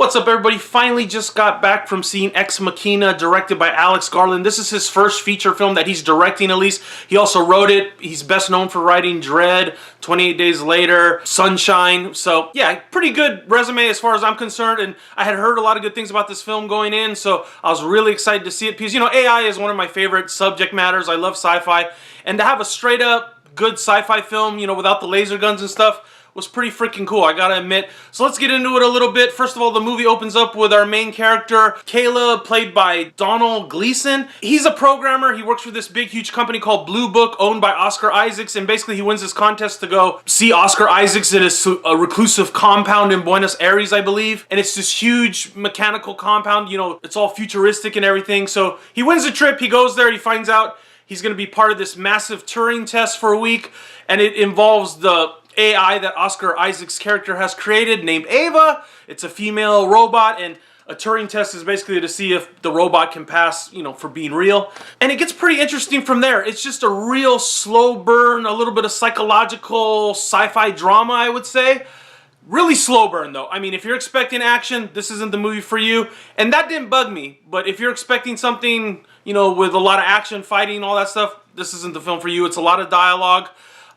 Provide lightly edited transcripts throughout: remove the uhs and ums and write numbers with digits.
What's up, everybody? Finally just got back from seeing Ex Machina, directed by Alex Garland. This is his first feature film that he's directing, at least. He also wrote it. He's best known for writing Dread, 28 Days Later, Sunshine. So yeah, pretty good resume as far as I'm concerned, and I had heard a lot of good things about this film going in, so I was really excited to see it because, you know, AI is one of my favorite subject matters. I love sci-fi, and to have a straight up good sci-fi film, you know, without the laser guns and stuff, was pretty freaking cool, I gotta admit. So let's get into it a little bit. First of all, the movie opens up with our main character, Caleb, played by Donald Gleason. He's a programmer. He works for this big, huge company called Blue Book, owned by Oscar Isaacs, and basically he wins this contest to go see Oscar Isaacs at a reclusive compound in Buenos Aires, I believe. And it's this huge mechanical compound, you know, it's all futuristic and everything. So he wins the trip, he goes there, he finds out he's gonna be part of this massive Turing test for a week, and it involves the AI that Oscar Isaac's character has created named Ava. It's a female robot, and a Turing test is basically to see if the robot can pass, you know, for being real. And it gets pretty interesting from there. It's just a real slow burn, a little bit of psychological sci-fi drama, I would say. Really slow burn, though. I mean, if you're expecting action, this isn't the movie for you. And that didn't bug me. But if you're expecting something, you know, with a lot of action, fighting, all that stuff, this isn't the film for you. It's a lot of dialogue.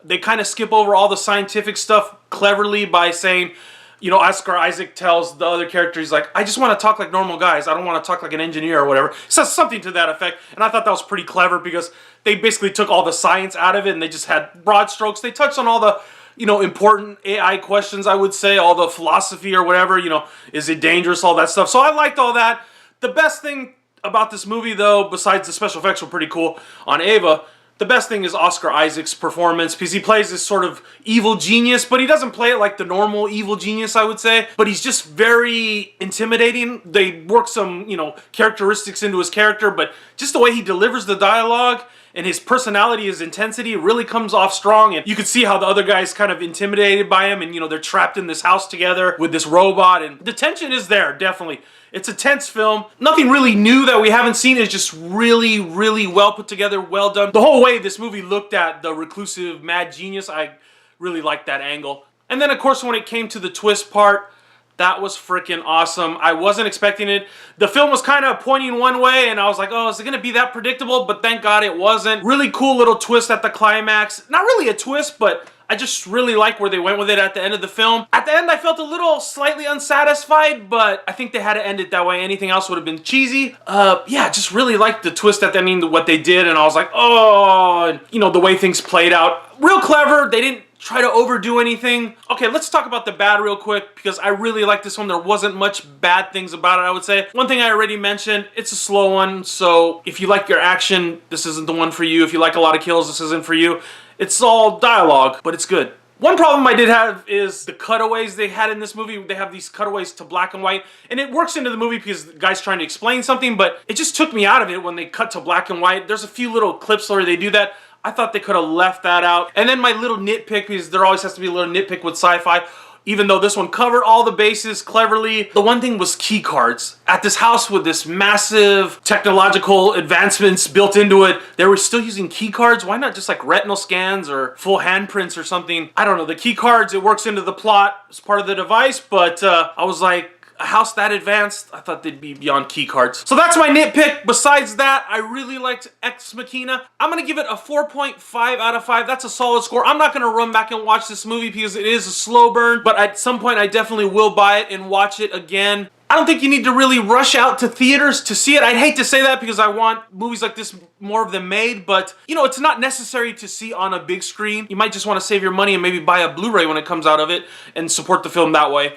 They kind of skip over all the scientific stuff cleverly by saying, you know, Oscar Isaac tells the other character, he's like, I just want to talk like normal guys. I don't want to talk like an engineer or whatever. Says something to that effect. And I thought that was pretty clever because they basically took all the science out of it and they just had broad strokes. They touched on all the, you know, important AI questions, I would say, all the philosophy or whatever, you know, is it dangerous, all that stuff. So I liked all that. The best thing about this movie, though, besides the special effects were pretty cool on Ava, the best thing is Oscar Isaac's performance, because he plays this sort of evil genius, but he doesn't play it like the normal evil genius, I would say. But he's just very intimidating. They work some, you know, characteristics into his character, but just the way he delivers the dialogue and his personality, his intensity, really comes off strong. And you could see how the other guy's kind of intimidated by him, and, you know, they're trapped in this house together with this robot, and the tension is there, definitely. It's a tense film. Nothing really new that we haven't seen. Is just really, really well put together, well done. The whole way this movie looked at the reclusive mad genius, I really liked that angle. And then, of course, when it came to the twist part, that was freaking awesome. I wasn't expecting it. The film was kind of pointing one way, and I was like, oh, is it gonna be that predictable? But thank God it wasn't. Really cool little twist at the climax. Not really a twist, but I just really like where they went with it at the end of the film. At the end, I felt a little slightly unsatisfied, but I think they had to end it that way. Anything else would have been cheesy. Yeah, just really liked the twist at the ending, what they did, and I was like, oh, and, you know, the way things played out. Real clever. They didn't try to overdo anything. Okay, let's talk about the bad real quick, because I really like this one. There wasn't much bad things about it, I would say. One thing I already mentioned, it's a slow one, so if you like your action, this isn't the one for you. If you like a lot of kills, this isn't for you. It's all dialogue, but it's good. One problem I did have is the cutaways they had in this movie. They have these cutaways to black and white, and it works into the movie because the guy's trying to explain something, but it just took me out of it when they cut to black and white. There's a few little clips where they do that. I thought they could have left that out. And then my little nitpick, because there always has to be a little nitpick with sci-fi, even though this one covered all the bases cleverly, the one thing was key cards. At this house with this massive technological advancements built into it, they were still using key cards. Why not just like retinal scans or full handprints or something? I don't know. The key cards, it works into the plot as part of the device, but I was like, a house that advanced, I thought they'd be beyond key cards. So that's my nitpick. Besides that, I really liked Ex Machina. I'm gonna give it a 4.5 out of 5. That's a solid score. I'm not gonna run back and watch this movie because it is a slow burn, but at some point I definitely will buy it and watch it again. I don't think you need to really rush out to theaters to see it. I'd hate to say that because I want movies like this, more of them made, but, you know, it's not necessary to see on a big screen. You might just want to save your money and maybe buy a Blu-ray when it comes out of it and support the film that way.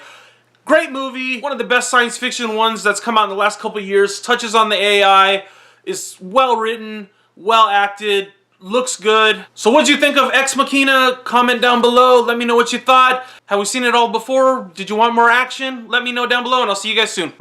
Great movie, one of the best science fiction ones that's come out in the last couple years. Touches on the AI, is well written, well acted, looks good. So what'd you think of Ex Machina? Comment down below, let me know what you thought. Have we seen it all before? Did you want more action? Let me know down below, and I'll see you guys soon.